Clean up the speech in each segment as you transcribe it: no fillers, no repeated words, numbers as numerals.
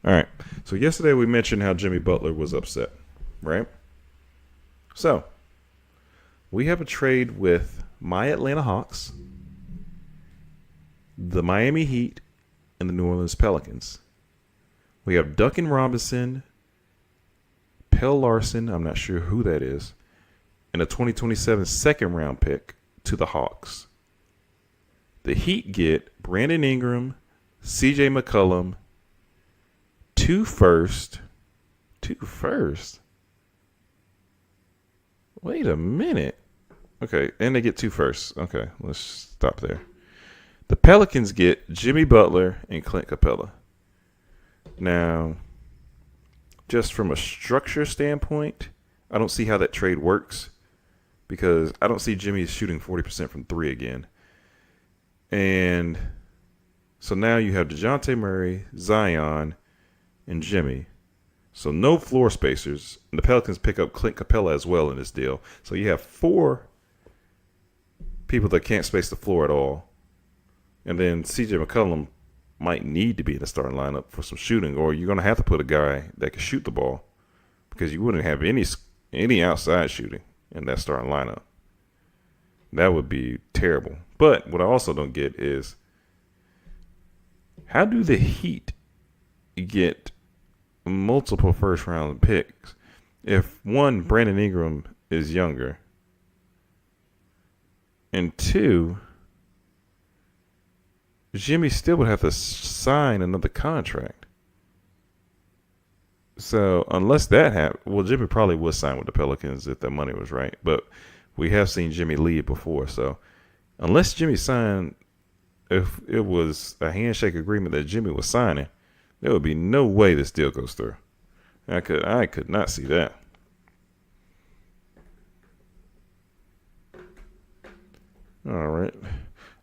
All right. So yesterday we mentioned how Jimmy Butler was upset, right? So we have a trade with my Atlanta Hawks, the Miami Heat, and the New Orleans Pelicans. We have Duncan Robinson, Pell Larson, I'm not sure who that is, and a 2027 second round pick to the Hawks. The Heat get Brandon Ingram, CJ McCollum, two first. Wait a minute. Okay, and they get two firsts. Okay, let's stop there. The Pelicans get Jimmy Butler and Clint Capella. Now, just from a structure standpoint, I don't see how that trade works because I don't see Jimmy shooting 40% from three again. And so now you have DeJounte Murray, Zion, and Jimmy. So no floor spacers. And the Pelicans pick up Clint Capella as well in this deal. So you have four people that can't space the floor at all. And then CJ McCollum might need to be in the starting lineup for some shooting, or you're going to have to put a guy that can shoot the ball because you wouldn't have any outside shooting in that starting lineup. That would be terrible. But what I also don't get is how do the Heat get multiple first round picks if one, Brandon Ingram is younger, and two, Jimmy still would have to sign another contract. So unless that happened, well, Jimmy probably would sign with the Pelicans if that money was right. But we have seen Jimmy leave before. So unless Jimmy signed, if it was a handshake agreement that Jimmy was signing, there would be no way this deal goes through. I could not see that. All right.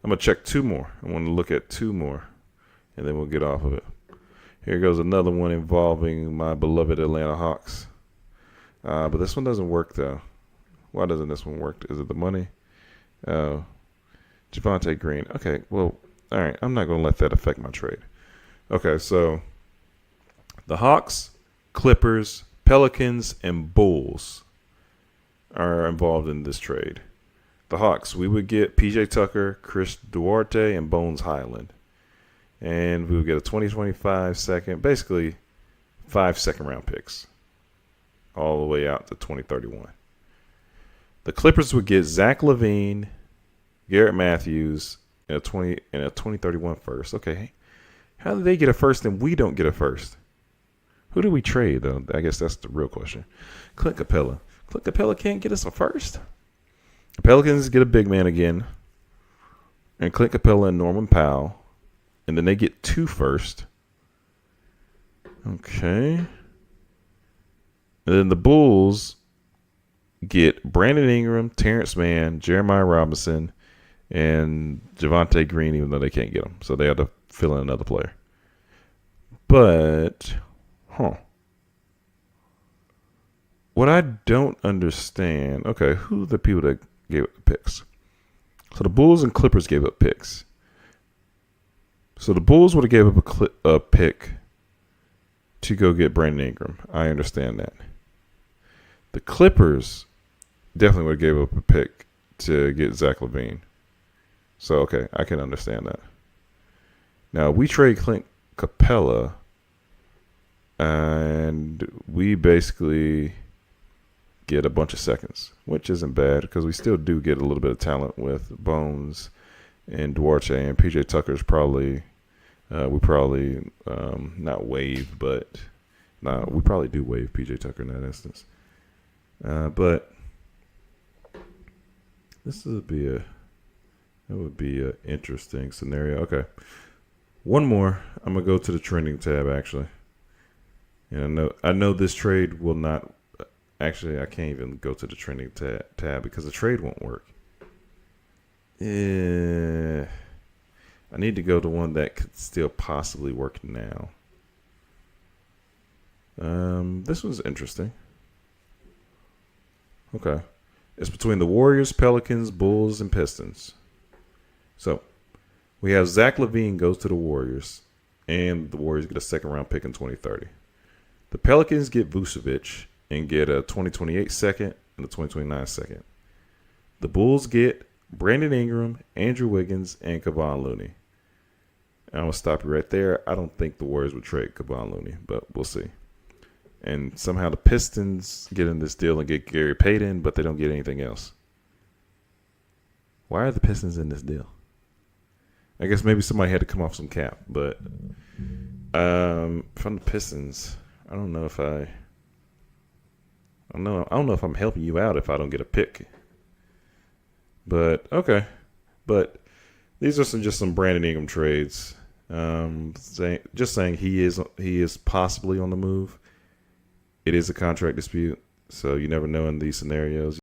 I'm going to check two more. I want to look at two more, and then we'll get off of it. Here goes another one involving my beloved Atlanta Hawks. But this one doesn't work, though. Why doesn't this one work? Is it the money? Javonte Green. Okay, well, all right. I'm not going to let that affect my trade. Okay, so the Hawks, Clippers, Pelicans, and Bulls are involved in this trade. The Hawks, we would get PJ Tucker, Chris Duarte, and Bones Highland. And we would get a 2025 second, basically 5 second round picks all the way out to 2031. The Clippers would get Zach LaVine, Garrett Matthews, and a 2031 first. Okay, how did they get a first and we don't get a first? Who do we trade, though? I guess that's the real question. Clint Capella. Clint Capella can't get us a first? The Pelicans get a big man again, and Clint Capella and Norman Powell, and then they get 2 first. Okay. And then the Bulls get Brandon Ingram, Terrence Mann, Jeremiah Robinson, and Javonte Green, even though they can't get them. So they have to fill in another player. But, what I don't understand, okay, who are the people that gave up the picks? So the Bulls and Clippers gave up picks. So the Bulls would have gave up a pick to go get Brandon Ingram. I understand that. The Clippers definitely would have gave up a pick to get Zach LaVine. So, okay, I can understand that. Now, we trade Clint Capella, and we basically get a bunch of seconds, which isn't bad because we still do get a little bit of talent with Bones and Duarte, and PJ Tucker's probably we probably not waive, but we probably do waive PJ Tucker in that instance. But this would be an interesting scenario. Okay, one more. I'm gonna go to the trending tab actually, and I know this trade will not. Actually, I can't even go to the trending tab because the trade won't work. I need to go to one that could still possibly work now. This one's interesting. Okay. It's between the Warriors, Pelicans, Bulls, and Pistons. So, we have Zach LaVine goes to the Warriors. and the Warriors get a second round pick in 2030. The Pelicans get Vucevic and get a 2028 second and a 2029 second. The Bulls get Brandon Ingram, Andrew Wiggins, and Kevon Looney. I'm going to stop you right there. I don't think the Warriors would trade Kevon Looney, but we'll see. And somehow the Pistons get in this deal and get Gary Payton, but they don't get anything else. Why are the Pistons in this deal? I guess maybe somebody had to come off some cap, but from the Pistons, I don't know if I don't know if I'm helping you out if I don't get a pick. But okay, but these are just some Brandon Ingram trades. Saying he is possibly on the move. It is a contract dispute, so you never know in these scenarios.